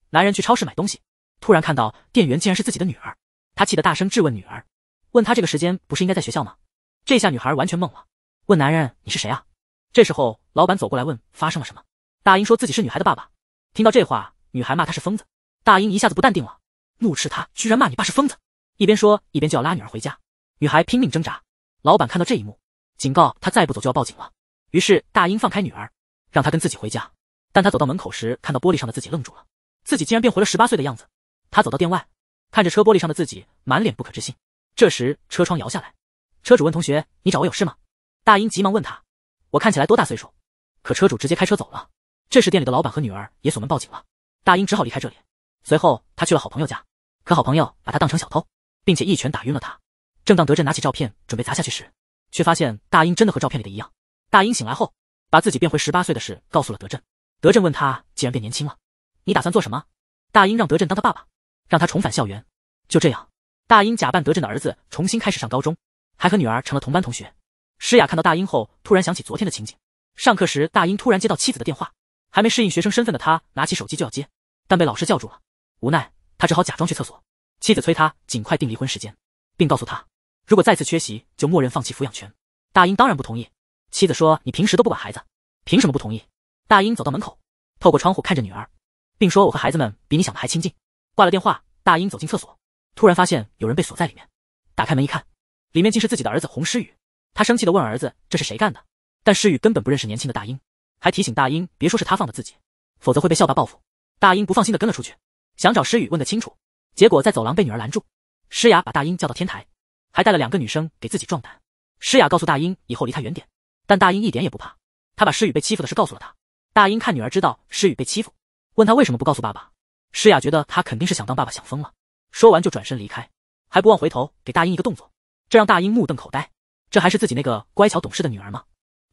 男人去超市买东西，突然看到店员竟然是自己的女儿，他气得大声质问女儿，问他这个时间不是应该在学校吗？这下女孩完全懵了，问男人你是谁啊？这时候老板走过来问发生了什么，大英说自己是女孩的爸爸。听到这话，女孩骂他是疯子，大英一下子不淡定了，怒斥他居然骂你爸是疯子，一边说一边就要拉女儿回家。女孩拼命挣扎，老板看到这一幕，警告他再不走就要报警了。于是大英放开女儿，让她跟自己回家。但他走到门口时，看到玻璃上的自己愣住了，自己竟然变回了18岁的样子。他走到店外，看着车玻璃上的自己，满脸不可置信。这时车窗摇下来，车主问同学，你找我有事吗？大英急忙问他，我看起来多大岁数？可车主直接开车走了。这时店里的老板和女儿也锁门报警了，大英只好离开这里。随后他去了好朋友家，可好朋友把他当成小偷，并且一拳打晕了他。正当德振拿起照片准备砸下去时，却发现大英真的和照片里的一样。大英醒来后，把自己变回18岁的事告诉了德振。德振问他，既然变年轻了，你打算做什么？大英让德振当他爸爸，让他重返校园。就这样，大英假扮德振的儿子重新开始上高中，还和女儿成了同班同学。诗雅看到大英后，突然想起昨天的情景。上课时，大英突然接到妻子的电话，还没适应学生身份的他拿起手机就要接，但被老师叫住了。无奈，他只好假装去厕所。妻子催他尽快定离婚时间，并告诉他，如果再次缺席，就默认放弃抚养权。大英当然不同意。妻子说，你平时都不管孩子，凭什么不同意？大英走到门口，透过窗户看着女儿，并说，我和孩子们比你想的还亲近。挂了电话，大英走进厕所，突然发现有人被锁在里面。打开门一看，里面竟是自己的儿子洪诗雨。他生气地问儿子，这是谁干的？但诗雨根本不认识年轻的大英，还提醒大英别说是他放的自己，否则会被校霸报复。大英不放心地跟了出去，想找诗雨问个清楚，结果在走廊被女儿拦住。诗雅把大英叫到天台，还带了2个女生给自己壮胆。诗雅告诉大英以后离他远点，但大英一点也不怕，他把诗雨被欺负的事告诉了他。大英看女儿知道诗雨被欺负，问他为什么不告诉爸爸。诗雅觉得他肯定是想当爸爸想疯了，说完就转身离开，还不忘回头给大英一个动作，这让大英目瞪口呆。这还是自己那个乖巧懂事的女儿吗？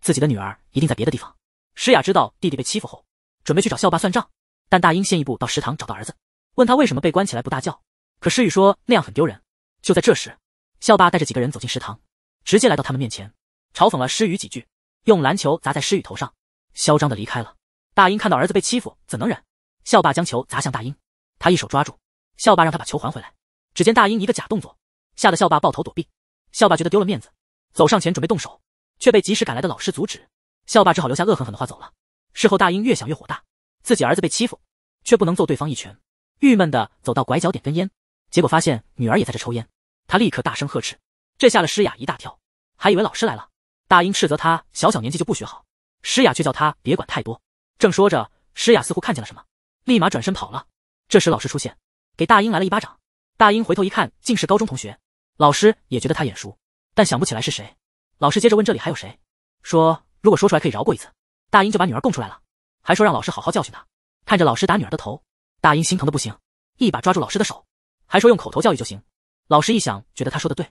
自己的女儿一定在别的地方。诗雅知道弟弟被欺负后，准备去找校霸算账，但大英先一步到食堂找到儿子，问他为什么被关起来不大叫。可诗雨说那样很丢人。就在这时，校霸带着几个人走进食堂，直接来到他们面前，嘲讽了诗雨几句，用篮球砸在诗雨头上，嚣张地离开了。大英看到儿子被欺负，怎能忍？校霸将球砸向大英，他一手抓住，校霸让他把球还回来。只见大英一个假动作，吓得校霸抱头躲避。校霸觉得丢了面子，走上前准备动手，却被及时赶来的老师阻止。校霸只好留下恶狠狠的话走了。事后大英越想越火大，自己儿子被欺负，却不能揍对方一拳，郁闷地走到拐角点根烟，结果发现女儿也在这抽烟，他立刻大声呵斥，这吓了诗雅一大跳，还以为老师来了。大英斥责他小年纪就不学好，诗雅却叫他别管太多。正说着，诗雅似乎看见了什么，立马转身跑了。这时老师出现，给大英来了一巴掌。大英回头一看，竟是高中同学。老师也觉得他眼熟，但想不起来是谁。老师接着问这里还有谁，说如果说出来可以饶过一次。大英就把女儿供出来了，还说让老师好好教训他。看着老师打女儿的头，大英心疼的不行，一把抓住老师的手，还说用口头教育就行。老师一想觉得他说的对，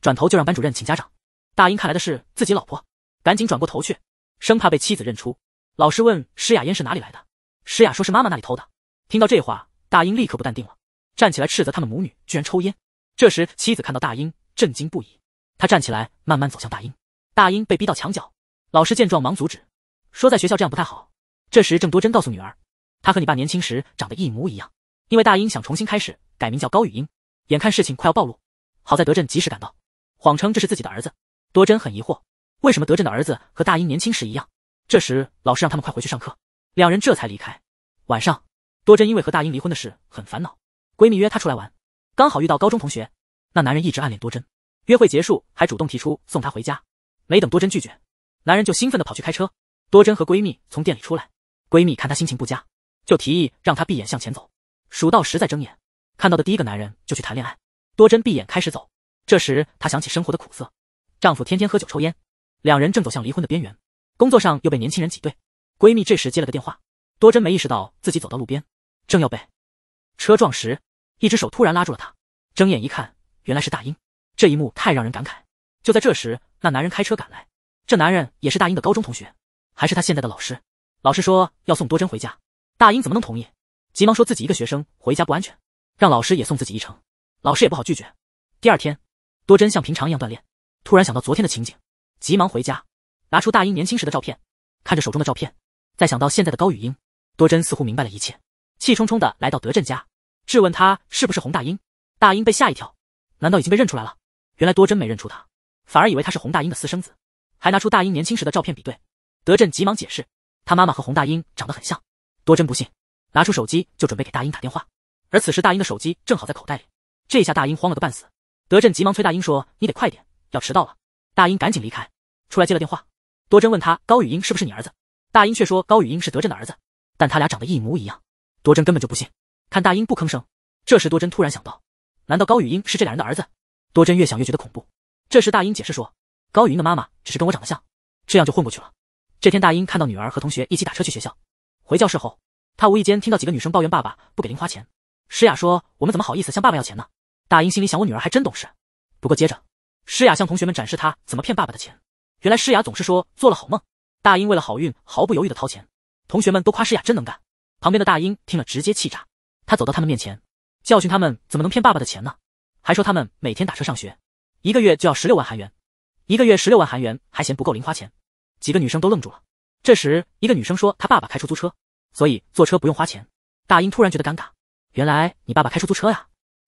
转头就让班主任请家长。大英看来的是自己老婆，赶紧转过头去，生怕被妻子认出。老师问诗雅烟是哪里来的，诗雅说是妈妈那里偷的。听到这话，大英立刻不淡定了，站起来斥责他们母女居然抽烟。这时妻子看到大英，震惊不已，她站起来慢慢走向大英。大英被逼到墙角，老师见状忙阻止，说在学校这样不太好。这时郑多珍告诉女儿，她和你爸年轻时长得一模一样，因为大英想重新开始，改名叫高雨英。眼看事情快要暴露，好在德振及时赶到，谎称这是自己的儿子。多珍很疑惑，为什么德振的儿子和大英年轻时一样？这时老师让他们快回去上课，两人这才离开。晚上，多珍因为和大英离婚的事很烦恼，闺蜜约她出来玩，刚好遇到高中同学，那男人一直暗恋多珍，约会结束还主动提出送她回家，没等多珍拒绝，男人就兴奋地跑去开车。多珍和闺蜜从店里出来，闺蜜看她心情不佳，就提议让她闭眼向前走，数到10再睁眼，看到的第一个男人就去谈恋爱。多珍闭眼开始走，这时她想起生活的苦涩，丈夫天天喝酒抽烟，两人正走向离婚的边缘，工作上又被年轻人挤兑。闺蜜这时接了个电话，多珍没意识到自己走到路边，正要被车撞时，一只手突然拉住了她，睁眼一看，原来是大英。这一幕太让人感慨。就在这时，那男人开车赶来，这男人也是大英的高中同学，还是他现在的老师。老师说要送多珍回家，大英怎么能同意？急忙说自己一个学生回家不安全，让老师也送自己一程。老师也不好拒绝。第二天，多珍像平常一样锻炼，突然想到昨天的情景，急忙回家，拿出大英年轻时的照片，看着手中的照片，再想到现在的高雨英，多珍似乎明白了一切。气冲冲的来到德振家，质问他是不是洪大英。大英被吓一跳，难道已经被认出来了？原来多真没认出他，反而以为他是洪大英的私生子，还拿出大英年轻时的照片比对。德振急忙解释，他妈妈和洪大英长得很像。多真不信，拿出手机就准备给大英打电话，而此时大英的手机正好在口袋里。这下大英慌了个半死，德振急忙催大英说：“你得快点，要迟到了。”大英赶紧离开，出来接了电话。多真问他高宇英是不是你儿子，大英却说高宇英是德振的儿子，但他俩长得一模一样。多真根本就不信，看大英不吭声。这时多真突然想到，难道高宇英是这俩人的儿子？多真越想越觉得恐怖。这时大英解释说，高宇英的妈妈只是跟我长得像，这样就混过去了。这天大英看到女儿和同学一起打车去学校，回教室后，他无意间听到几个女生抱怨爸爸不给零花钱。诗雅说，我们怎么好意思向爸爸要钱呢？大英心里想，我女儿还真懂事。不过接着诗雅向同学们展示她怎么骗爸爸的钱。原来诗雅总是说做了好梦，大英为了好运毫不犹豫的掏钱，同学们都夸诗雅真能干。旁边的大英听了直接气炸，他走到他们面前教训他们怎么能骗爸爸的钱呢，还说他们每天打车上学，1个月就要16万韩元，1个月16万韩元还嫌不够零花钱。几个女生都愣住了。这时一个女生说她爸爸开出租车，所以坐车不用花钱。大英突然觉得尴尬，原来你爸爸开出租车呀，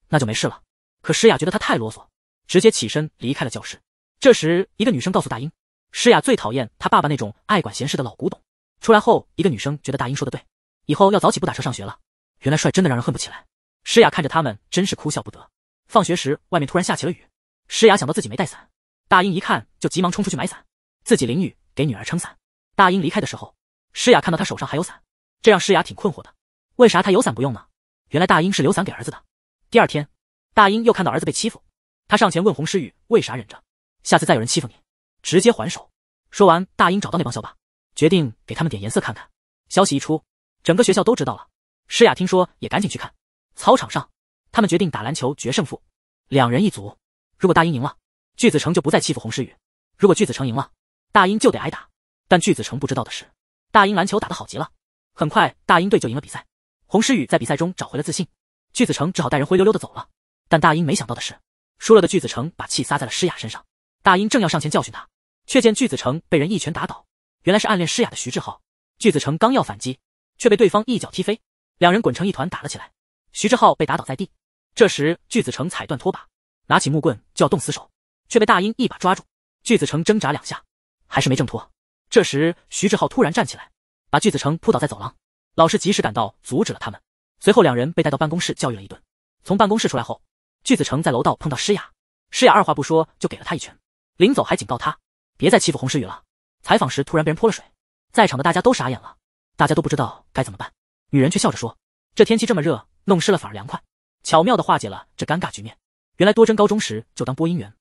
那就没事了。可诗雅觉得他太啰嗦，直接起身离开了教室。这时一个女生告诉大英，诗雅最讨厌他爸爸那种爱管闲事的老古董。出来后一个女生觉得大英说的对，以后要早起不打车上学了。原来帅真的让人恨不起来。诗雅看着他们真是哭笑不得。放学时外面突然下起了雨，诗雅想到自己没带伞，大英一看就急忙冲出去买伞，自己淋雨给女儿撑伞。大英离开的时候，诗雅看到他手上还有伞，这让诗雅挺困惑的，为啥他有伞不用呢？原来大英是留伞给儿子的。第二天，大英又看到儿子被欺负，他上前问洪诗雨为啥忍着，下次再有人欺负你直接还手。说完，大英找到那帮校霸，决定给他们点颜色看看。消息一出，整个学校都知道了。诗雅听说也赶紧去看。操场上，他们决定打篮球决胜负，2人一组。如果大英赢了，巨子成就不再欺负洪诗雨；如果巨子成赢了，大英就得挨打。但巨子成不知道的是，大英篮球打得好极了，很快大英队就赢了比赛。洪诗雨在比赛中找回了自信，巨子成只好带人灰溜溜的走了。但大英没想到的是，输了的巨子成把气撒在了诗雅身上。大英正要上前教训他，却见巨子成被人一拳打倒，原来是暗恋诗雅的徐志浩。巨子成刚要反击，却被对方一脚踢飞，两人滚成一团打了起来。徐志浩被打倒在地，这时巨子成踩断拖把，拿起木棍就要动死手，却被大英一把抓住。巨子成挣扎2下，还是没挣脱。这时徐志浩突然站起来，把巨子成扑倒在走廊。老师及时赶到，阻止了他们。随后两人被带到办公室教育了一顿。从办公室出来后，巨子成在楼道碰到诗雅，诗雅二话不说就给了他一拳，临走还警告他别再欺负洪诗雨了。采访时突然被人泼了水，在场的大家都傻眼了，大家都不知道该怎么办。女人却笑着说，这天气这么热，弄湿了反而凉快，巧妙地化解了这尴尬局面。原来多真高中时就当播音员，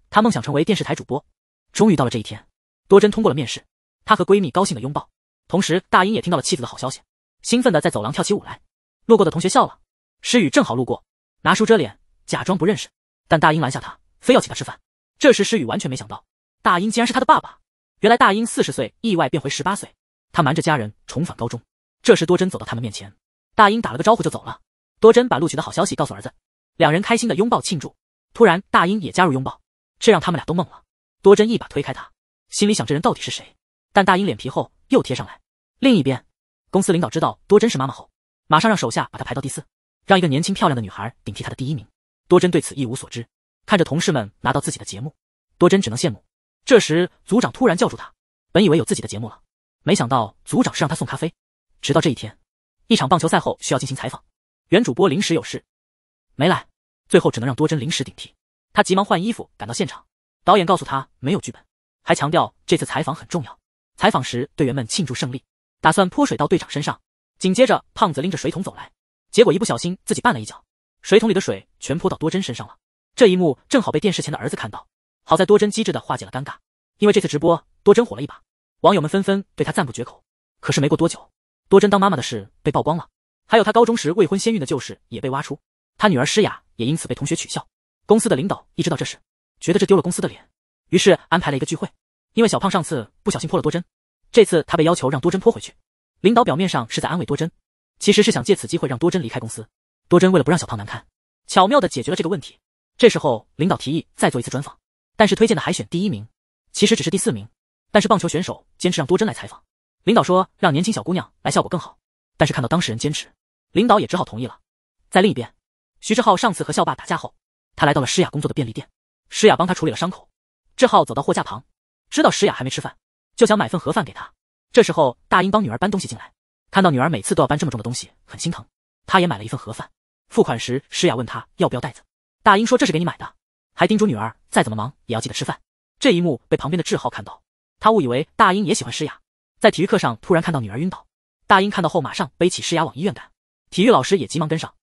她梦想成为电视台主播，终于到了这一天。多真通过了面试，她和闺蜜高兴地拥抱，同时大英也听到了妻子的好消息，兴奋地在走廊跳起舞来。路过的同学笑了，诗雨正好路过，拿书遮脸，假装不认识，但大英拦下他，非要请他吃饭。这时诗雨完全没想到，大英竟然是他的爸爸。原来大英40岁意外变回18岁，他瞒着家人重返高中。这时多真走到他们面前，大英打了个招呼就走了。多真把录取的好消息告诉儿子，两人开心的拥抱庆祝。突然大英也加入拥抱，这让他们俩都懵了。多真一把推开他，心里想这人到底是谁，但大英脸皮厚又贴上来。另一边，公司领导知道多真是妈妈后，马上让手下把她排到第4，让一个年轻漂亮的女孩顶替她的第1名。多真对此一无所知，看着同事们拿到自己的节目，多真只能羡慕。这时组长突然叫住他，本以为有自己的节目了，没想到组长是让他送咖啡。直到这一天，一场棒球赛后需要进行采访，原主播临时有事没来，最后只能让多真临时顶替。他急忙换衣服赶到现场，导演告诉他没有剧本，还强调这次采访很重要。采访时队员们庆祝胜利，打算泼水到队长身上。紧接着胖子拎着水桶走来，结果一不小心自己绊了一脚，水桶里的水全泼到多真身上了。这一幕正好被电视前的儿子看到，好在多真机智地化解了尴尬，因为这次直播多真火了一把，网友们纷纷对他赞不绝口。可是没过多久，多真当妈妈的事被曝光了，还有她高中时未婚先孕的旧事也被挖出，她女儿诗雅也因此被同学取笑。公司的领导一知道这事，觉得这丢了公司的脸，于是安排了一个聚会。因为小胖上次不小心泼了多真，这次他被要求让多真泼回去。领导表面上是在安慰多真，其实是想借此机会让多真离开公司。多真为了不让小胖难堪，巧妙地解决了这个问题。这时候领导提议再做一次专访，但是推荐的海选第1名其实只是第4名，但是棒球选手坚持让多真来采访。领导说让年轻小姑娘来效果更好，但是看到当事人坚持，领导也只好同意了。在另一边，徐志浩上次和校霸打架后，他来到了诗雅工作的便利店，诗雅帮他处理了伤口。志浩走到货架旁，知道诗雅还没吃饭，就想买份盒饭给她。这时候大英帮女儿搬东西进来，看到女儿每次都要搬这么重的东西，很心疼，他也买了一份盒饭。付款时，诗雅问他要不要袋子，大英说这是给你买的，还叮嘱女儿再怎么忙也要记得吃饭。这一幕被旁边的志浩看到，他误以为大英也喜欢诗雅，在体育课上突然看到女儿晕倒，大英看到后马上背起诗雅往医院赶，体育老师也急忙跟上。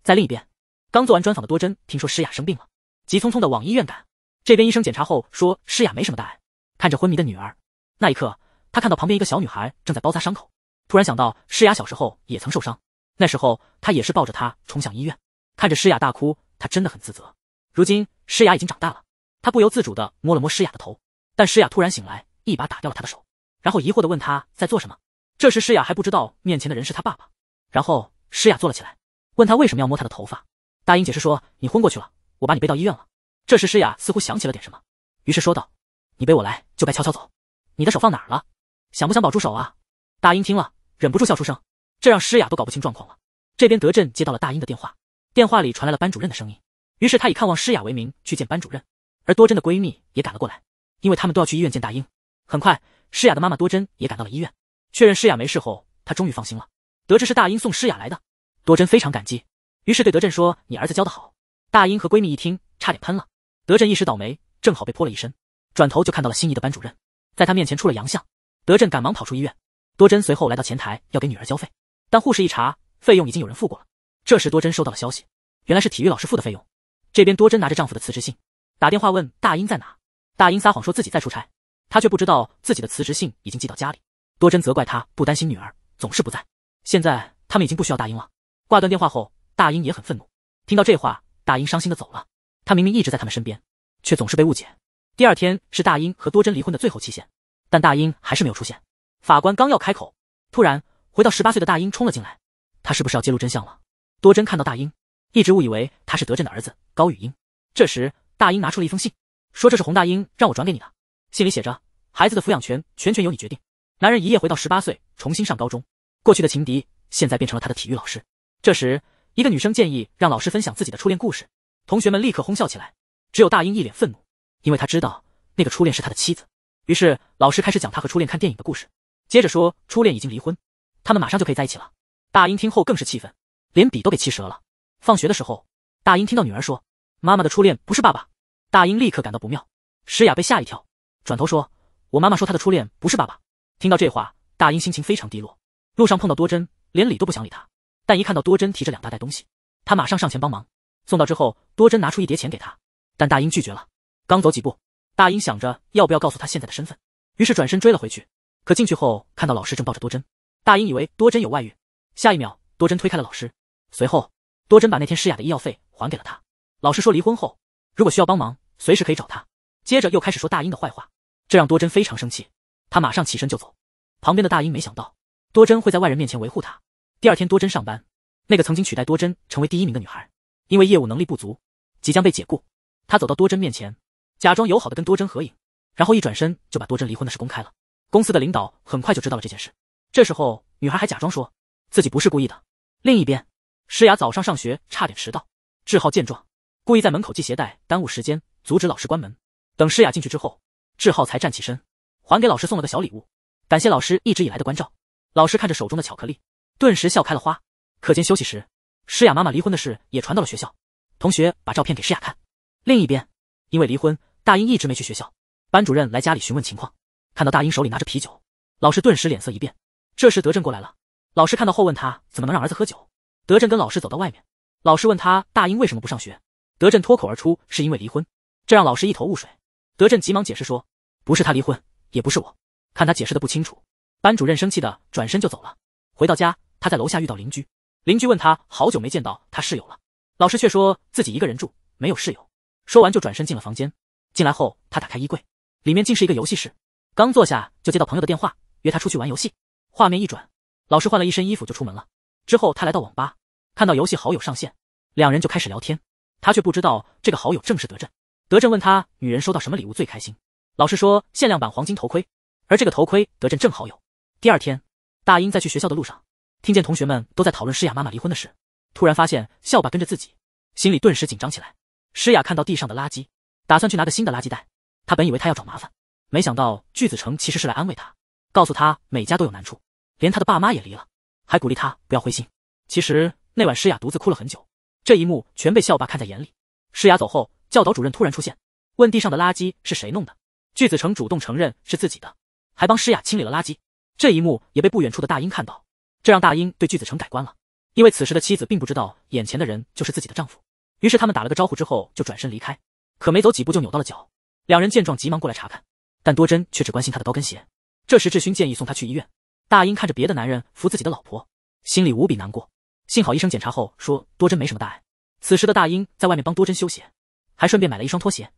在另一边，刚做完专访的多珍听说诗雅生病了，急匆匆的往医院赶。这边医生检查后说诗雅没什么大碍，看着昏迷的女儿，那一刻他看到旁边一个小女孩正在包扎伤口，突然想到诗雅小时候也曾受伤，那时候他也是抱着她冲向医院，看着诗雅大哭，他真的很自责。如今诗雅已经长大了，他不由自主地摸了摸诗雅的头，但诗雅突然醒来，一把打掉了他的手，然后疑惑地问他在做什么。这时诗雅还不知道面前的人是他爸爸，然后诗雅坐了起来，问他为什么要摸他的头发。大英解释说你昏过去了，我把你背到医院了。这时诗雅似乎想起了点什么，于是说道你背我来就该悄悄走，你的手放哪儿了？想不想保住手啊？大英听了忍不住笑出声，这让诗雅都搞不清状况了。这边德振接到了大英的电话，电话里传来了班主任的声音，于是他以看望诗雅为名去见班主任，而多珍的闺蜜也赶了过来，因为他们都要去医院见大英。很快诗雅的妈妈多珍也赶到了医院，确认诗雅没事后，她终于放心了，得知是大英送诗雅来的，多珍非常感激，于是对德振说你儿子教得好。大英和闺蜜一听差点喷了，德振一时倒霉，正好被泼了一身，转头就看到了心仪的班主任，在他面前出了洋相。德振赶忙跑出医院，多珍随后来到前台要给女儿交费，但护士一查费用已经有人付过了。这时多珍收到了消息，原来是体育老师付的费用。这边多珍拿着丈夫的辞职信，打电话问大英在哪。大英撒谎说自己在出差，她却不知道自己的辞职信已经寄到家里。多珍责怪她不担心女儿，总是不在。现在他们已经不需要大英了。挂断电话后，大英也很愤怒，听到这话，大英伤心的走了。她明明一直在他们身边，却总是被误解。第二天是大英和多珍离婚的最后期限，但大英还是没有出现。法官刚要开口，突然回到18岁的大英冲了进来，他是不是要揭露真相了？多珍看到大英，一直误以为他是德振的儿子高宇英。这时大英拿出了一封信，说这是洪大英让我转给你的，信里写着孩子的抚养权全由你决定。男人一夜回到18岁，重新上高中，过去的情敌现在变成了他的体育老师。这时一个女生建议让老师分享自己的初恋故事，同学们立刻哄笑起来，只有大英一脸愤怒，因为他知道那个初恋是他的妻子。于是老师开始讲他和初恋看电影的故事，接着说初恋已经离婚，他们马上就可以在一起了。大英听后更是气愤，连笔都给气折了。放学的时候，大英听到女儿说妈妈的初恋不是爸爸，大英立刻感到不妙。诗雅被吓一跳，转头说我妈妈说她的初恋不是爸爸。听到这话，大英心情非常低落。路上碰到多珍，连理都不想理她，但一看到多珍提着2大袋东西，他马上上前帮忙。送到之后，多珍拿出一叠钱给他，但大英拒绝了。刚走几步，大英想着要不要告诉他现在的身份，于是转身追了回去。可进去后看到老师正抱着多珍，大英以为多珍有外遇，下一秒多珍推开了老师。随后多珍把那天诗雅的医药费还给了他。老师说离婚后如果需要帮忙随时可以找他，接着又开始说大英的坏话，这让多珍非常生气，他马上起身就走。旁边的大英没想到多珍会在外人面前维护他。第二天多珍上班，那个曾经取代多珍成为第1名的女孩，因为业务能力不足即将被解雇。他走到多珍面前，假装友好的跟多珍合影，然后一转身就把多珍离婚的事公开了。公司的领导很快就知道了这件事，这时候女孩还假装说自己不是故意的。另一边，诗雅早上上学差点迟到，志浩见状故意在门口系鞋带耽误时间，阻止老师关门。等诗雅进去之后，志浩才站起身还给老师送了个小礼物，感谢老师一直以来的关照。老师看着手中的巧克力，顿时笑开了花。课间休息时，诗雅妈妈离婚的事也传到了学校，同学把照片给诗雅看。另一边，因为离婚，大英一直没去学校，班主任来家里询问情况，看到大英手里拿着啤酒，老师顿时脸色一变。这时德振过来了，老师看到后问他怎么能让儿子喝酒。德振跟老师走到外面，老师问他大英为什么不上学，德振脱口而出是因为离婚，这让老师一头雾水。德振急忙解释说不是他离婚，也不是我。看他解释的不清楚，班主任生气的转身就走了。回到家，他在楼下遇到邻居，邻居问他好久没见到他室友了，老师却说自己一个人住，没有室友。说完就转身进了房间。进来后他打开衣柜，里面竟是一个游戏室，刚坐下就接到朋友的电话，约他出去玩游戏。画面一转，老师换了一身衣服就出门了。之后他来到网吧，看到游戏好友上线，两人就开始聊天，他却不知道这个好友正是德振。德振问他女人收到什么礼物最开心，老师说限量版黄金头盔，而这个头盔德振正好有。第二天，大英在去学校的路上，听见同学们都在讨论诗雅妈妈离婚的事，突然发现校霸跟着自己，心里顿时紧张起来。诗雅看到地上的垃圾，打算去拿个新的垃圾袋。他本以为他要找麻烦，没想到巨子成其实是来安慰他，告诉他每家都有难处，连他的爸妈也离了，还鼓励他不要灰心。其实那晚诗雅独自哭了很久，这一幕全被校霸看在眼里。诗雅走后，教导主任突然出现，问地上的垃圾是谁弄的。巨子成主动承认是自己的，还帮诗雅清理了垃圾。这一幕也被不远处的大英看到，这让大英对巨子成改观了，因为此时的妻子并不知道眼前的人就是自己的丈夫。于是他们打了个招呼之后就转身离开，可没走几步就扭到了脚。两人见状急忙过来查看，但多珍却只关心他的高跟鞋。这时志勋建议送他去医院，大英看着别的男人扶自己的老婆，心里无比难过。幸好医生检查后说多珍没什么大碍。此时的大英在外面帮多珍修鞋，还顺便买了一双拖鞋，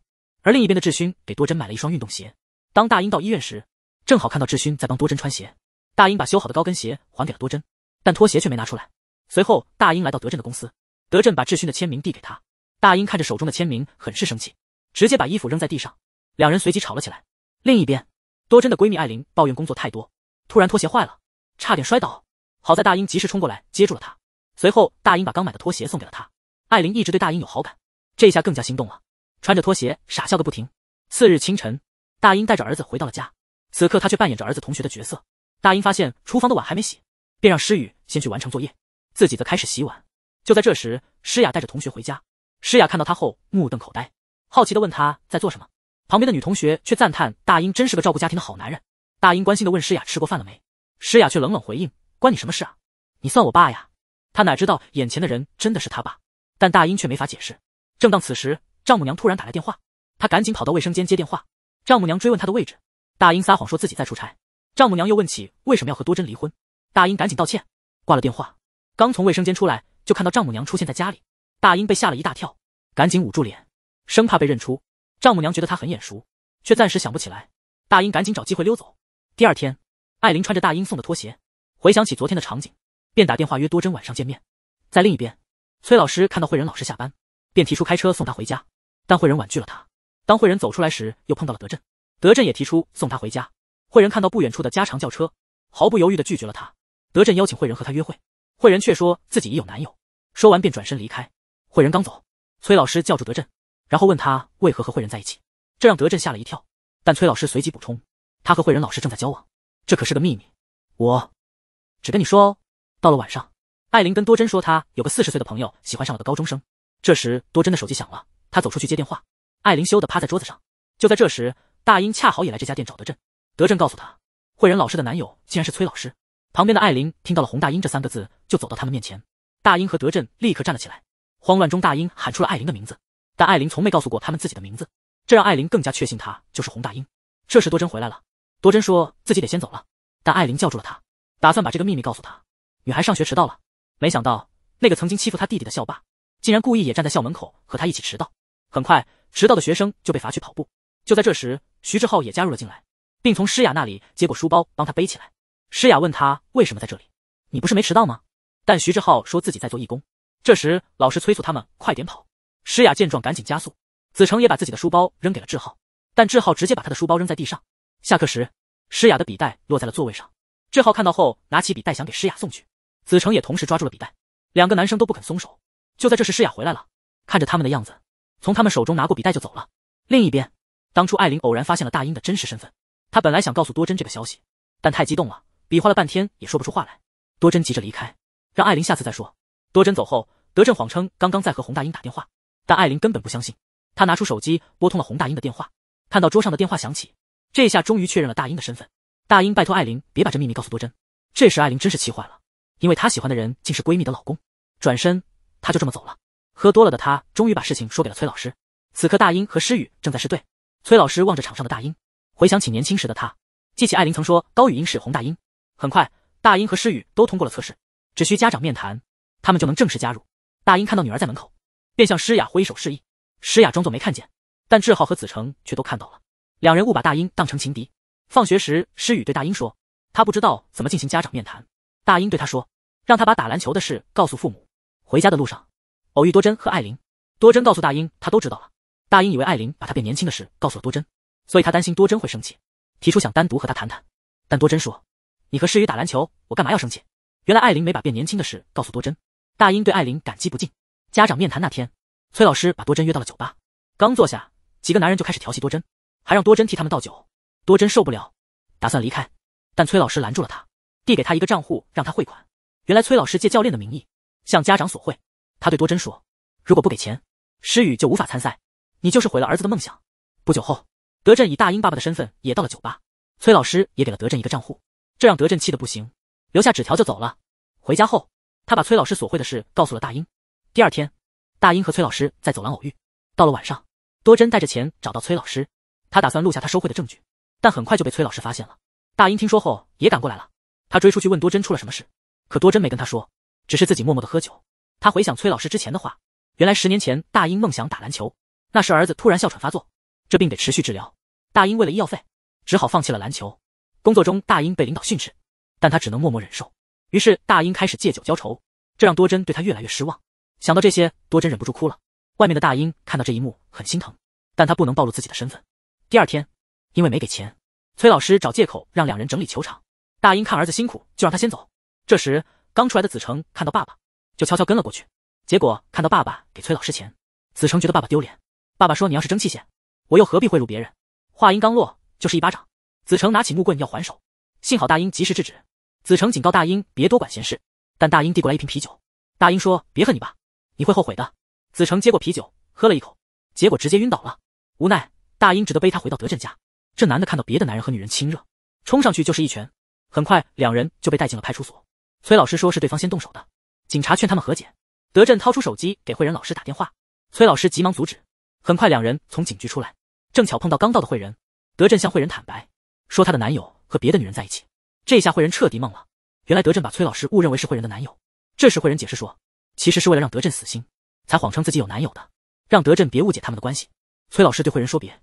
而另一边的志勋给多珍买了一双运动鞋。当大英到医院时，正好看到志勋在帮多珍穿鞋。大英把修好的高跟鞋还给了多珍，但拖鞋却没拿出来。随后大英来到德镇的公司，德镇把志勋的签名递给他。大英看着手中的签名很是生气，直接把衣服扔在地上，两人随即吵了起来。另一边，多珍的闺蜜艾琳抱怨工作太多，突然拖鞋坏了，差点摔倒，好在大英及时冲过来接住了她。随后大英把刚买的拖鞋送给了她。艾琳一直对大英有好感，这下更加心动了，穿着拖鞋傻笑个不停。次日清晨，大英带着儿子回到了家，此刻他却扮演着儿子同学的角色。大英发现厨房的碗还没洗，便让诗雨先去完成作业，自己则开始洗碗。就在这时，诗雅带着同学回家，诗雅看到他后目瞪口呆，好奇地问他在做什么。旁边的女同学却赞叹大英真是个照顾家庭的好男人。大英关心地问诗雅吃过饭了没，诗雅却冷冷回应关你什么事啊，你算我爸呀。他哪知道眼前的人真的是他爸，但大英却没法解释。正当此时，丈母娘突然打来电话，他赶紧跑到卫生间接电话。丈母娘追问他的位置，大英撒谎说自己在出差。丈母娘又问起为什么要和多珍离婚，大英赶紧道歉，挂了电话。刚从卫生间出来，就看到丈母娘出现在家里，大英被吓了一大跳，赶紧捂住脸，生怕被认出。丈母娘觉得他很眼熟，却暂时想不起来。大英赶紧找机会溜走。第二天，艾琳穿着大英送的拖鞋，回想起昨天的场景，便打电话约多珍晚上见面。在另一边，崔老师看到慧仁老师下班，便提出开车送他回家，但慧仁婉拒了他。当慧仁走出来时，又碰到了德镇，德镇也提出送他回家。慧仁看到不远处的加长轿车，毫不犹豫地拒绝了他。德镇邀请慧仁和他约会，慧仁却说自己已有男友，说完便转身离开。慧仁刚走，崔老师叫住德镇，然后问他为何和慧仁在一起，这让德镇吓了一跳。但崔老师随即补充，他和慧仁老师正在交往，这可是个秘密，我只跟你说哦。到了晚上，艾琳跟多珍说她有个40岁的朋友喜欢上了个高中生。这时多珍的手机响了，她走出去接电话，艾琳羞得趴在桌子上。就在这时，大英恰好也来这家店找德镇。德镇告诉他，慧仁老师的男友竟然是崔老师。旁边的艾琳听到了洪大英这3个字，就走到他们面前。大英和德镇立刻站了起来，慌乱中大英喊出了艾琳的名字，但艾琳从没告诉过他们自己的名字，这让艾琳更加确信他就是洪大英。这时多珍回来了，多珍说自己得先走了，但艾琳叫住了他，打算把这个秘密告诉他。女孩上学迟到了，没想到那个曾经欺负他弟弟的校霸，竟然故意也站在校门口和他一起迟到。很快，迟到的学生就被罚去跑步。就在这时，徐志浩也加入了进来，并从诗雅那里接过书包帮他背起来。诗雅问他为什么在这里，你不是没迟到吗？但徐志浩说自己在做义工。这时老师催促他们快点跑，诗雅见状赶紧加速。子成也把自己的书包扔给了志浩，但志浩直接把他的书包扔在地上。下课时，诗雅的笔袋落在了座位上，志浩看到后拿起笔袋想给诗雅送去，子成也同时抓住了笔袋，两个男生都不肯松手。就在这时，诗雅回来了，看着他们的样子，从他们手中拿过笔袋就走了。另一边，当初艾琳偶然发现了大英的真实身份，她本来想告诉多珍这个消息，但太激动了，比划了半天也说不出话来。多珍急着离开，让艾琳下次再说。多珍走后，德镇谎称刚刚在和洪大英打电话，但艾琳根本不相信。他拿出手机拨通了洪大英的电话，看到桌上的电话响起，这下终于确认了大英的身份。大英拜托艾琳别把这秘密告诉多珍。这时艾琳真是气坏了，因为她喜欢的人竟是闺蜜的老公。转身她就这么走了。喝多了的她终于把事情说给了崔老师。此刻大英和诗雨正在试对，崔老师望着场上的大英，回想起年轻时的他，记起艾琳曾说高语音是洪大英。很快大英和诗雨都通过了测试，只需家长面谈，他们就能正式加入。大英看到女儿在门口，便向诗雅挥手示意，诗雅装作没看见，但志浩和子成却都看到了，两人误把大英当成情敌。放学时，诗雨对大英说，他不知道怎么进行家长面谈。大英对他说，让他把打篮球的事告诉父母。回家的路上，偶遇多珍和艾琳，多珍告诉大英他都知道了。大英以为艾琳把他变年轻的事告诉了多珍，所以他担心多珍会生气，提出想单独和他谈谈。但多珍说，你和诗雨打篮球，我干嘛要生气？原来艾琳没把变年轻的事告诉多珍，大英对艾琳感激不尽。家长面谈那天，崔老师把多珍约到了酒吧，刚坐下，几个男人就开始调戏多珍，还让多珍替他们倒酒。多珍受不了，打算离开，但崔老师拦住了他，递给他一个账户让他汇款。原来崔老师借教练的名义向家长索贿，他对多珍说，如果不给钱，诗雨就无法参赛，你就是毁了儿子的梦想。不久后，德振以大英爸爸的身份也到了酒吧，崔老师也给了德振一个账户，这让德振气得不行，留下纸条就走了。回家后，他把崔老师索贿的事告诉了大英。第二天，大英和崔老师在走廊偶遇。到了晚上，多珍带着钱找到崔老师，他打算录下他收贿的证据，但很快就被崔老师发现了。大英听说后也赶过来了，他追出去问多珍出了什么事，可多珍没跟他说，只是自己默默的喝酒。他回想崔老师之前的话，原来10年前大英梦想打篮球，那时儿子突然哮喘发作，这病得持续治疗，大英为了医药费，只好放弃了篮球。工作中大英被领导训斥，但他只能默默忍受。于是大英开始借酒浇愁，这让多珍对他越来越失望。想到这些，多珍忍不住哭了。外面的大英看到这一幕很心疼，但他不能暴露自己的身份。第二天，因为没给钱，崔老师找借口让两人整理球场。大英看儿子辛苦，就让他先走。这时刚出来的子成看到爸爸，就悄悄跟了过去。结果看到爸爸给崔老师钱，子成觉得爸爸丢脸。爸爸说，你要是争气些，我又何必贿赂别人。话音刚落，就是一巴掌。子成拿起木棍要还手，幸好大英及时制止。子成警告大英别多管闲事，但大英递过来一瓶啤酒。大英说，别喝你爸，你会后悔的。子成接过啤酒喝了一口，结果直接晕倒了。无奈大英只得背他回到德振家。这男的看到别的男人和女人亲热，冲上去就是一拳，很快两人就被带进了派出所。崔老师说是对方先动手的，警察劝他们和解。德振掏出手机给慧仁老师打电话，崔老师急忙阻止。很快两人从警局出来，正巧碰到刚到的慧仁。德振向慧仁坦白，说她的男友和别的女人在一起。这下慧仁彻底懵了，原来德振把崔老师误认为是慧仁的男友。这时慧仁解释说，其实是为了让德振死心，才谎称自己有男友的，让德振别误解他们的关系。崔老师对慧仁说，别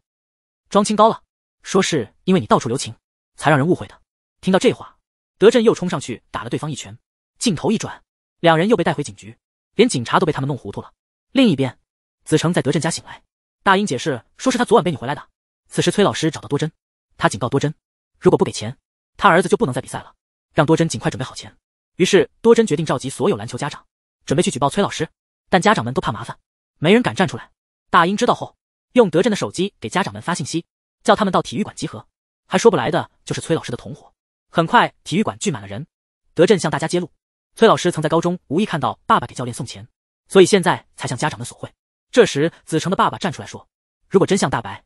装清高了，说是因为你到处留情，才让人误会的。听到这话，德振又冲上去打了对方一拳。镜头一转，两人又被带回警局，连警察都被他们弄糊涂了。另一边，子成在德振家醒来，大英解释说是他昨晚背你回来的。此时崔老师找到多珍，他警告多珍，如果不给钱，他儿子就不能再比赛了，让多珍尽快准备好钱。于是多珍决定召集所有篮球家长，准备去举报崔老师，但家长们都怕麻烦，没人敢站出来。大英知道后，用德振的手机给家长们发信息，叫他们到体育馆集合，还说不来的就是崔老师的同伙。很快体育馆聚满了人，德振向大家揭露，崔老师曾在高中无意看到爸爸给教练送钱，所以现在才向家长们索贿。这时子成的爸爸站出来说，如果真相大白，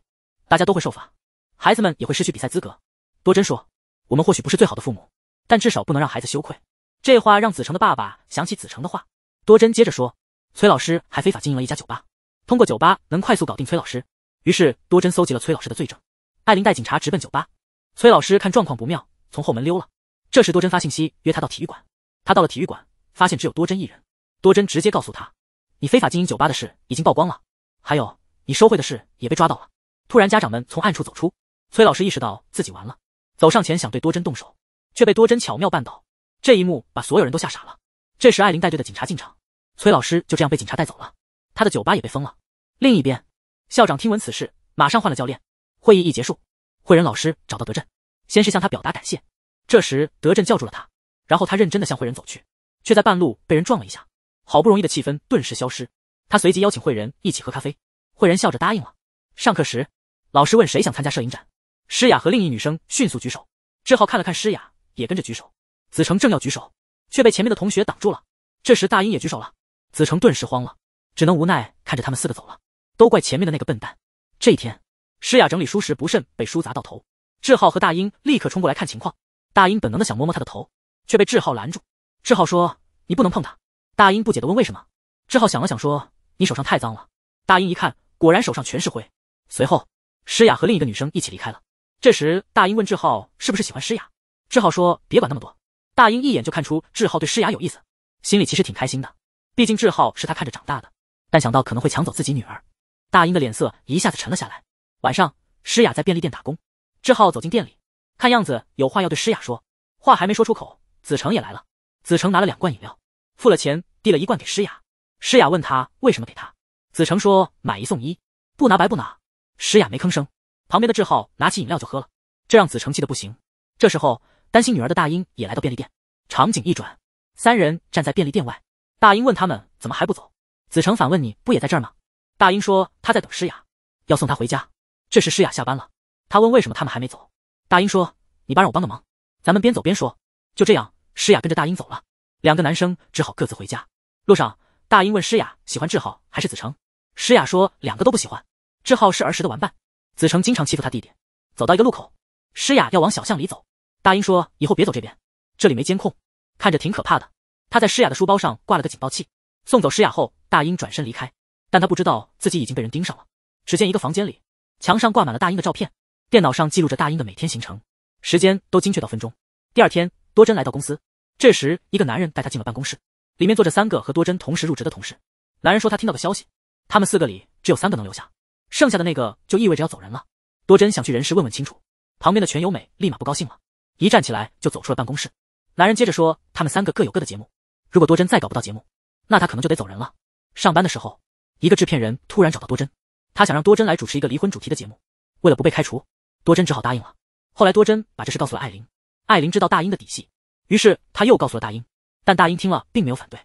大家都会受罚，孩子们也会失去比赛资格。多珍说，我们或许不是最好的父母，但至少不能让孩子羞愧。这话让子成的爸爸想起子成的话。多珍接着说，崔老师还非法经营了一家酒吧，通过酒吧能快速搞定崔老师。于是多珍搜集了崔老师的罪证。艾琳带警察直奔酒吧，崔老师看状况不妙，从后门溜了。这时多珍发信息约他到体育馆，他到了体育馆，发现只有多珍一人。多珍直接告诉他，你非法经营酒吧的事已经曝光了，还有你收贿的事也被抓到了。突然家长们从暗处走出，崔老师意识到自己完了，走上前想对多珍动手，却被多珍巧妙绊倒。这一幕把所有人都吓傻了。这时艾琳带队的警察进场，崔老师就这样被警察带走了，他的酒吧也被封了。另一边，校长听闻此事，马上换了教练。会议一结束，慧仁老师找到德振，先是向他表达感谢。这时德振叫住了他，然后他认真的向慧仁走去，却在半路被人撞了一下，好不容易的气氛顿时消失。他随即邀请慧仁一起喝咖啡，慧仁笑着答应了。上课时，老师问谁想参加摄影展，诗雅和另一女生迅速举手。志浩看了看诗雅，也跟着举手。子成正要举手，却被前面的同学挡住了。这时大英也举手了，子成顿时慌了，只能无奈看着他们4个走了，都怪前面的那个笨蛋。这一天，诗雅整理书时不慎被书砸到头，志浩和大英立刻冲过来看情况。大英本能的想摸摸他的头，却被志浩拦住。志浩说，你不能碰他。大英不解地问为什么。志浩想了想说，你手上太脏了。大英一看，果然手上全是灰。随后诗雅和另一个女生一起离开了。这时大英问志浩是不是喜欢诗雅，志浩说别管那么多。大英一眼就看出志浩对诗雅有意思，心里其实挺开心的，毕竟志浩是他看着长大的，但想到可能会抢走自己女儿，大英的脸色一下子沉了下来。晚上诗雅在便利店打工，志浩走进店里，看样子有话要对诗雅说，话还没说出口，子成也来了。子成拿了2罐饮料，付了钱递了1罐给诗雅。诗雅问他为什么给他，子成说买1送1，不拿白不拿。诗雅没吭声，旁边的志浩拿起饮料就喝了，这让子成气得不行。这时候担心女儿的大英也来到便利店，场景一转，三人站在便利店外，大英问他们怎么还不走。子成反问你不也在这儿吗？大英说他在等诗雅，要送他回家。这时诗雅下班了，他问为什么他们还没走。大英说你爸让我帮个忙，咱们边走边说。就这样，诗雅跟着大英走了，两个男生只好各自回家。路上，大英问诗雅喜欢志浩还是子成，诗雅说两个都不喜欢，志浩是儿时的玩伴，子成经常欺负他弟弟。走到一个路口，诗雅要往小巷里走，大英说以后别走这边，这里没监控，看着挺可怕的。他在诗雅的书包上挂了个警报器。送走诗雅后，大英转身离开，但他不知道自己已经被人盯上了。只见一个房间里，墙上挂满了大英的照片，电脑上记录着大英的每天行程，时间都精确到分钟。第二天，多珍来到公司，这时一个男人带他进了办公室，里面坐着3个和多珍同时入职的同事。男人说他听到个消息，他们4个里只有3个能留下，剩下的那个就意味着要走人了。多珍想去人事问问清楚，旁边的全由美立马不高兴了，一站起来就走出了办公室。男人接着说他们3个各有各的节目，如果多珍再搞不到节目，那他可能就得走人了。上班的时候，一个制片人突然找到多珍，他想让多珍来主持一个离婚主题的节目，为了不被开除，多珍只好答应了。后来多珍把这事告诉了艾琳，艾琳知道大英的底细，于是他又告诉了大英，但大英听了并没有反对。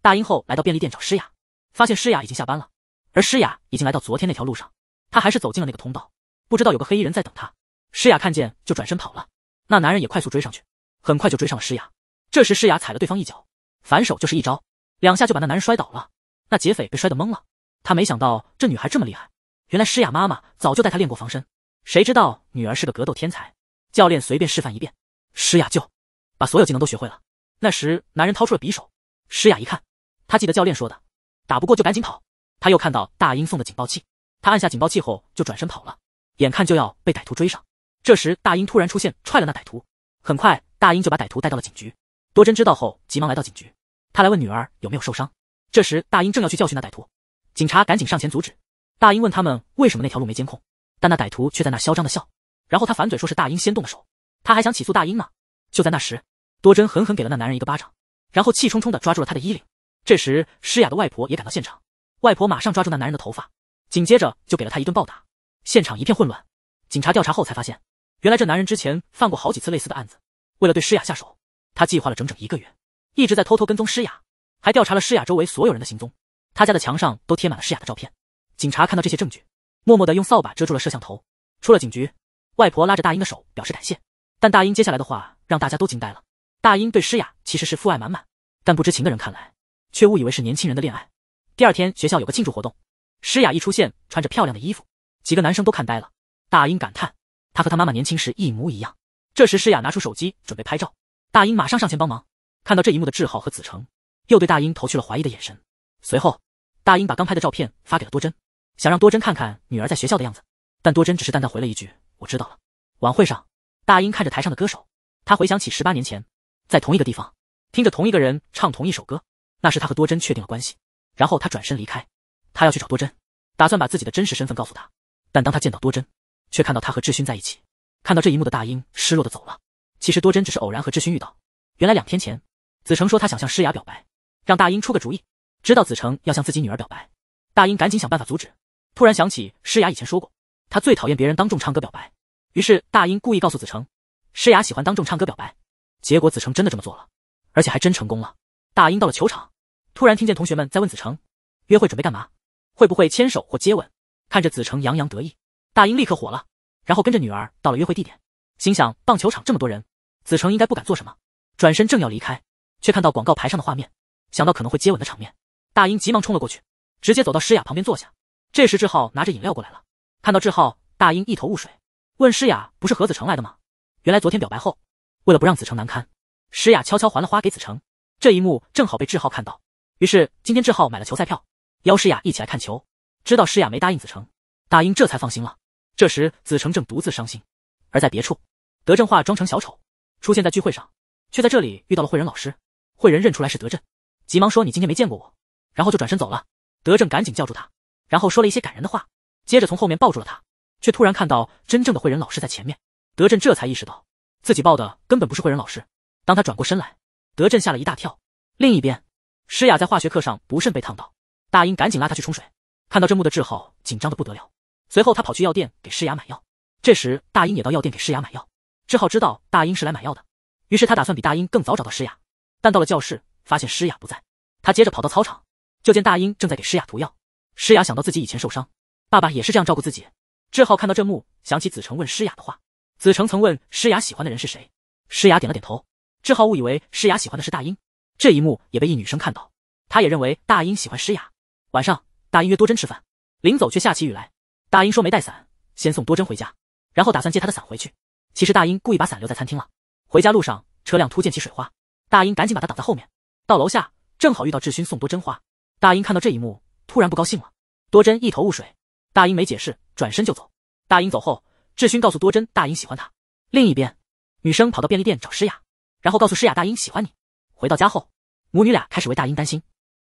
大英后来到便利店找诗雅，发现诗雅已经下班了，而诗雅已经来到昨天那条路上，他还是走进了那个通道，不知道有个黑衣人在等他。诗雅看见就转身跑了，那男人也快速追上去，很快就追上了诗雅。这时诗雅踩了对方一脚，反手就是一招，2下就把那男人摔倒了。那劫匪被摔得懵了，他没想到这女孩这么厉害，原来诗雅妈妈早就带她练过防身，谁知道女儿是个格斗天才，教练随便示范一遍，诗雅就把所有技能都学会了。那时男人掏出了匕首，诗雅一看，他记得教练说的，打不过就赶紧跑。他又看到大英送的警报器，他按下警报器后就转身跑了，眼看就要被歹徒追上。这时大英突然出现，踹了那歹徒，很快大英就把歹徒带到了警局。多珍知道后急忙来到警局，他来问女儿有没有受伤。这时大英正要去教训那歹徒，警察赶紧上前阻止。大英问他们为什么那条路没监控，但那歹徒却在那嚣张的笑，然后他反嘴说是大英先动的手，他还想起诉大英呢。就在那时，多珍狠狠给了那男人一个巴掌，然后气冲冲地抓住了他的衣领。这时诗雅的外婆也赶到现场，外婆马上抓住那男人的头发，紧接着就给了他一顿暴打，现场一片混乱。警察调查后才发现，原来这男人之前犯过好几次类似的案子，为了对诗雅下手，他计划了整整1个月，一直在偷偷跟踪诗雅，还调查了诗雅周围所有人的行踪。他家的墙上都贴满了诗雅的照片。警察看到这些证据，默默地用扫把遮住了摄像头。出了警局，外婆拉着大英的手表示感谢，但大英接下来的话让大家都惊呆了。大英对诗雅其实是父爱满满，但不知情的人看来却误以为是年轻人的恋爱。第二天学校有个庆祝活动，诗雅一出现，穿着漂亮的衣服，几个男生都看呆了。大英感叹，他和他妈妈年轻时一模一样。这时诗雅拿出手机准备拍照，大英马上上前帮忙。看到这一幕的志浩和子成又对大英投去了怀疑的眼神。随后大英把刚拍的照片发给了多珍，想让多珍看看女儿在学校的样子，但多珍只是淡淡回了一句我知道了。晚会上，大英看着台上的歌手，他回想起18年前在同一个地方听着同一个人唱同一首歌，那时他和多珍确定了关系，然后他转身离开，他要去找多珍，打算把自己的真实身份告诉他。但当他见到多珍，却看到他和志勋在一起。看到这一幕的大英失落的走了。其实多珍只是偶然和志勋遇到，原来2天前子成说他想向诗雅表白，让大英出个主意，知道子成要向自己女儿表白，大英赶紧想办法阻止。突然想起诗雅以前说过她最讨厌别人当众唱歌表白，于是大英故意告诉子成诗雅喜欢当众唱歌表白，结果子成真的这么做了，而且还真成功了。大英到了球场，突然听见同学们在问子成约会准备干嘛，会不会牵手或接吻。看着子成洋洋得意，大英立刻火了，然后跟着女儿到了约会地点，心想棒球场这么多人，子成应该不敢做什么，转身正要离开，却看到广告牌上的画面，想到可能会接吻的场面，大英急忙冲了过去，直接走到诗雅旁边坐下。这时志浩拿着饮料过来了，看到志浩，大英一头雾水，问诗雅不是和子成来的吗？原来昨天表白后，为了不让子成难堪，诗雅悄悄还了花给子成。这一幕正好被志浩看到，于是今天志浩买了球赛票，邀诗雅一起来看球。知道诗雅没答应子成，大英这才放心了。这时子成正独自伤心，而在别处，德振化装成小丑出现在聚会上，却在这里遇到了慧仁老师。慧仁认出来是德振，急忙说你今天没见过我，然后就转身走了。德振赶紧叫住他，然后说了一些感人的话，接着从后面抱住了他，却突然看到真正的慧仁老师在前面。德振这才意识到自己抱的根本不是慧仁老师。当他转过身来，德振吓了一大跳。另一边，诗雅在化学课上不慎被烫到，大英赶紧拉她去冲水。看到这幕的志浩紧张的不得了，随后他跑去药店给诗雅买药。这时大英也到药店给诗雅买药。志浩知道大英是来买药的，于是他打算比大英更早找到诗雅。但到了教室，发现诗雅不在，他接着跑到操场，就见大英正在给诗雅涂药。诗雅想到自己以前受伤，爸爸也是这样照顾自己。志浩看到这幕，想起子成问诗雅的话，子成曾问诗雅喜欢的人是谁，诗雅点了点头。志浩误以为诗雅喜欢的是大英，这一幕也被一女生看到，她也认为大英喜欢诗雅。晚上，大英约多珍吃饭，临走却下起雨来。大英说没带伞，先送多珍回家，然后打算借她的伞回去。其实大英故意把伞留在餐厅了。回家路上，车辆突溅起水花，大英赶紧把它挡在后面。到楼下，正好遇到志勋送多珍花。大英看到这一幕，突然不高兴了。多珍一头雾水，大英没解释，转身就走。大英走后，志勋告诉多珍大英喜欢他。另一边，女生跑到便利店找诗雅，然后告诉诗雅大英喜欢你。回到家后，母女俩开始为大英担心。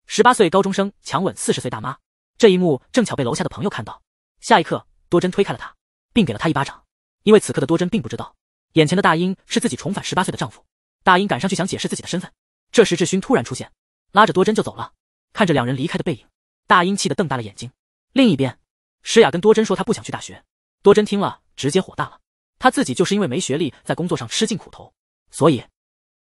18岁高中生强吻40岁大妈，这一幕正巧被楼下的朋友看到。下一刻，多珍推开了他，并给了他一巴掌。因为此刻的多珍并不知道，眼前的大英是自己重返18岁的丈夫。大英赶上去想解释自己的身份，这时志勋突然出现，拉着多珍就走了。看着两人离开的背影，大英气得瞪大了眼睛。另一边，诗雅跟多珍说她不想去大学，多珍听了直接火大了。她自己就是因为没学历，在工作上吃尽苦头，所以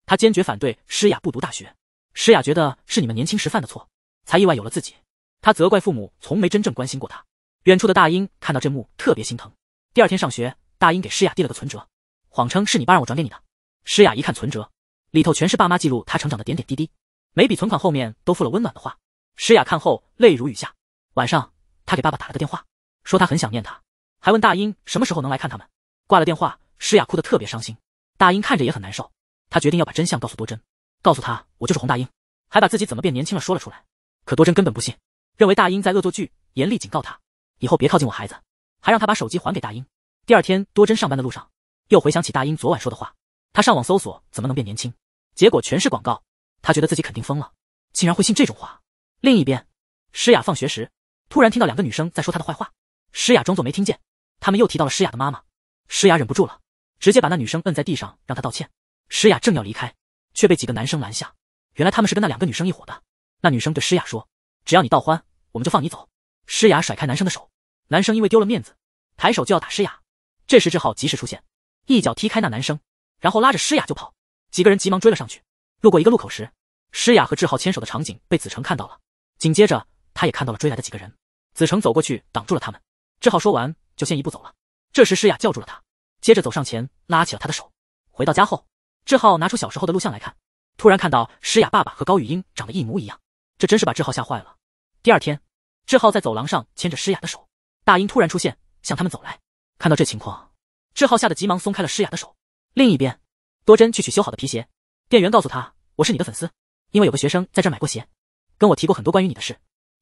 她坚决反对诗雅不读大学。诗雅觉得是你们年轻时犯的错，才意外有了自己。她责怪父母从没真正关心过她。远处的大英看到这幕特别心疼。第二天上学，大英给诗雅递了个存折，谎称是你爸让我转给你的。诗雅一看存折，里头全是爸妈记录她成长的点点滴滴，每笔存款后面都附了温暖的话。诗雅看后泪如雨下。晚上，她给爸爸打了个电话，说她很想念他，还问大英什么时候能来看他们。挂了电话，诗雅哭得特别伤心。大英看着也很难受，她决定要把真相告诉多珍，告诉她我就是洪大英，还把自己怎么变年轻了说了出来。可多珍根本不信，认为大英在恶作剧，严厉警告她以后别靠近我孩子，还让她把手机还给大英。第二天，多珍上班的路上又回想起大英昨晚说的话，她上网搜索怎么能变年轻，结果全是广告。她觉得自己肯定疯了，竟然会信这种话。另一边，诗雅放学时突然听到两个女生在说她的坏话，诗雅装作没听见，她们又提到了诗雅的妈妈。诗雅忍不住了，直接把那女生摁在地上让她道歉。诗雅正要离开，却被几个男生拦下，原来他们是跟那两个女生一伙的。那女生对诗雅说，只要你道欢，我们就放你走。诗雅甩开男生的手，男生因为丢了面子，抬手就要打诗雅。这时志浩及时出现，一脚踢开那男生，然后拉着诗雅就跑。几个人急忙追了上去。路过一个路口时，诗雅和志浩牵手的场景被子成看到了，紧接着他也看到了追来的几个人。子成走过去挡住了他们，志浩说完就先一步走了。这时诗雅叫住了他，接着走上前拉起了他的手。回到家后，志浩拿出小时候的录像来看，突然看到诗雅爸爸和高雨英长得一模一样，这真是把志浩吓坏了。第二天，志浩在走廊上牵着诗雅的手，大英突然出现向他们走来。看到这情况，志浩吓得急忙松开了诗雅的手。另一边，多珍去取修好的皮鞋，店员告诉他，我是你的粉丝，因为有个学生在这儿买过鞋，跟我提过很多关于你的事，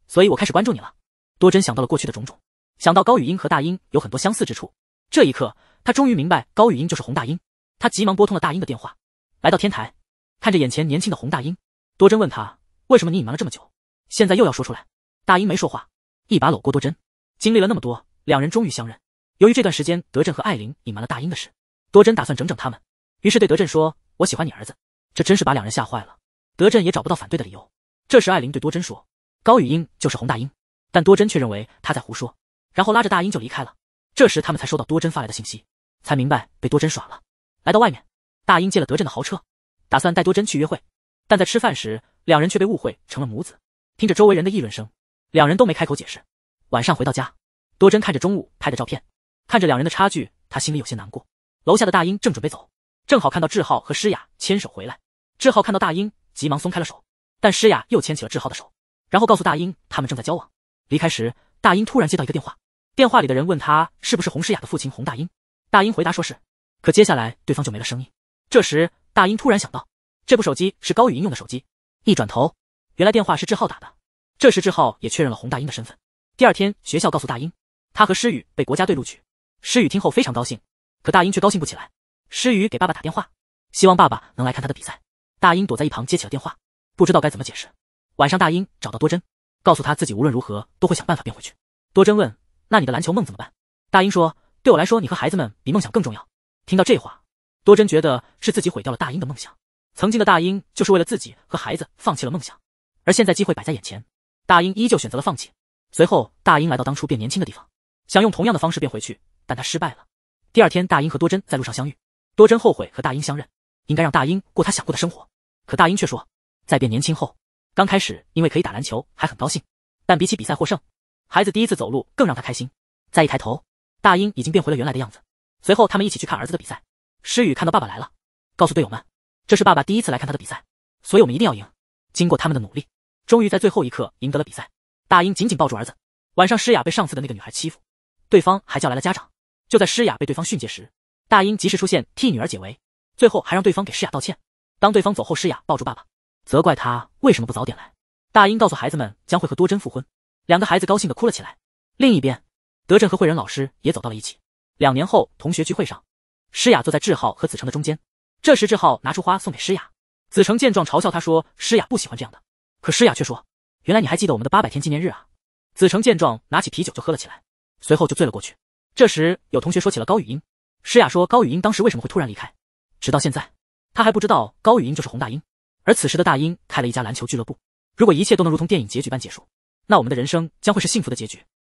所以我开始关注你了。多珍想到了过去的种种，想到高雨英和大英有很多相似之处，这一刻他终于明白高雨英就是洪大英。他急忙拨通了大英的电话，来到天台，看着眼前年轻的洪大英，多珍问他，为什么你隐瞒了这么久，现在又要说出来？大英没说话，一把搂过多珍。经历了那么多，两人终于相认。由于这段时间德振和艾琳隐瞒了大英的事，多珍打算整整他们，于是对德振说，我喜欢你儿子。这真是把两人吓坏了，德振也找不到反对的理由。这时艾琳对多珍说，高雨英就是洪大英，但多珍却认为他在胡说，然后拉着大英就离开了。这时他们才收到多珍发来的信息，才明白被多珍耍了。来到外面，大英借了德振的豪车，打算带多珍去约会，但在吃饭时两人却被误会成了母子。听着周围人的议论声，两人都没开口解释。晚上回到家，多珍看着中午拍的照片，看着两人的差距，他心里有些难过。楼下的大英正准备走，正好看到志浩和诗雅牵手回来。志浩看到大英，急忙松开了手，但诗雅又牵起了志浩的手，然后告诉大英他们正在交往。离开时，大英突然接到一个电话，电话里的人问他是不是洪诗雅的父亲洪大英。大英回答说是，可接下来对方就没了声音。这时大英突然想到，这部手机是高雨英用的手机，一转头，原来电话是志浩打的。这时志浩也确认了洪大英的身份。第二天，学校告诉大英，他和诗雨被国家队录取。诗雨听后非常高兴，可大英却高兴不起来。诗雨给爸爸打电话，希望爸爸能来看他的比赛。大英躲在一旁接起了电话，不知道该怎么解释。晚上大英找到多珍，告诉他自己无论如何都会想办法变回去。多珍问，那你的篮球梦怎么办？大英说，对我来说你和孩子们比梦想更重要。听到这话，多珍觉得是自己毁掉了大英的梦想。曾经的大英就是为了自己和孩子放弃了梦想，而现在机会摆在眼前，大英依旧选择了放弃。随后大英来到当初变年轻的地方，想用同样的方式变回去，但他失败了。第二天，大英和多珍在路上相遇，多珍后悔和大英相认，应该让大英过他想过的生活，可大英却说在变年轻后，刚开始因为可以打篮球还很高兴，但比起比赛获胜，孩子第一次走路更让他开心。再一抬头，大英已经变回了原来的样子。随后他们一起去看儿子的比赛。诗雨看到爸爸来了，告诉队友们，这是爸爸第一次来看他的比赛，所以我们一定要赢。经过他们的努力，终于在最后一刻赢得了比赛。大英紧紧抱住儿子。晚上诗雅被上次的那个女孩欺负，对方还叫来了家长。就在诗雅被对方训诫时，大英及时出现替女儿解围，最后还让对方给诗雅道歉。当对方走后，诗雅抱住爸爸，责怪他为什么不早点来。大英告诉孩子们将会和多珍复婚，两个孩子高兴地哭了起来。另一边，德振和慧仁老师也走到了一起。2年后同学聚会上，诗雅坐在志浩和子成的中间。这时志浩拿出花送给诗雅，子成见状嘲笑他说诗雅不喜欢这样的，可诗雅却说原来你还记得我们的800天纪念日啊。子成见状拿起啤酒就喝了起来，随后就醉了过去。这时有同学说起了高雨英，诗雅说高雨英当时为什么会突然离开，直到现在他还不知道高雨英就是洪大英。而此时的大英开了一家篮球俱乐部，如果一切都能如同电影结局般结束，那我们的人生将会是幸福的结局。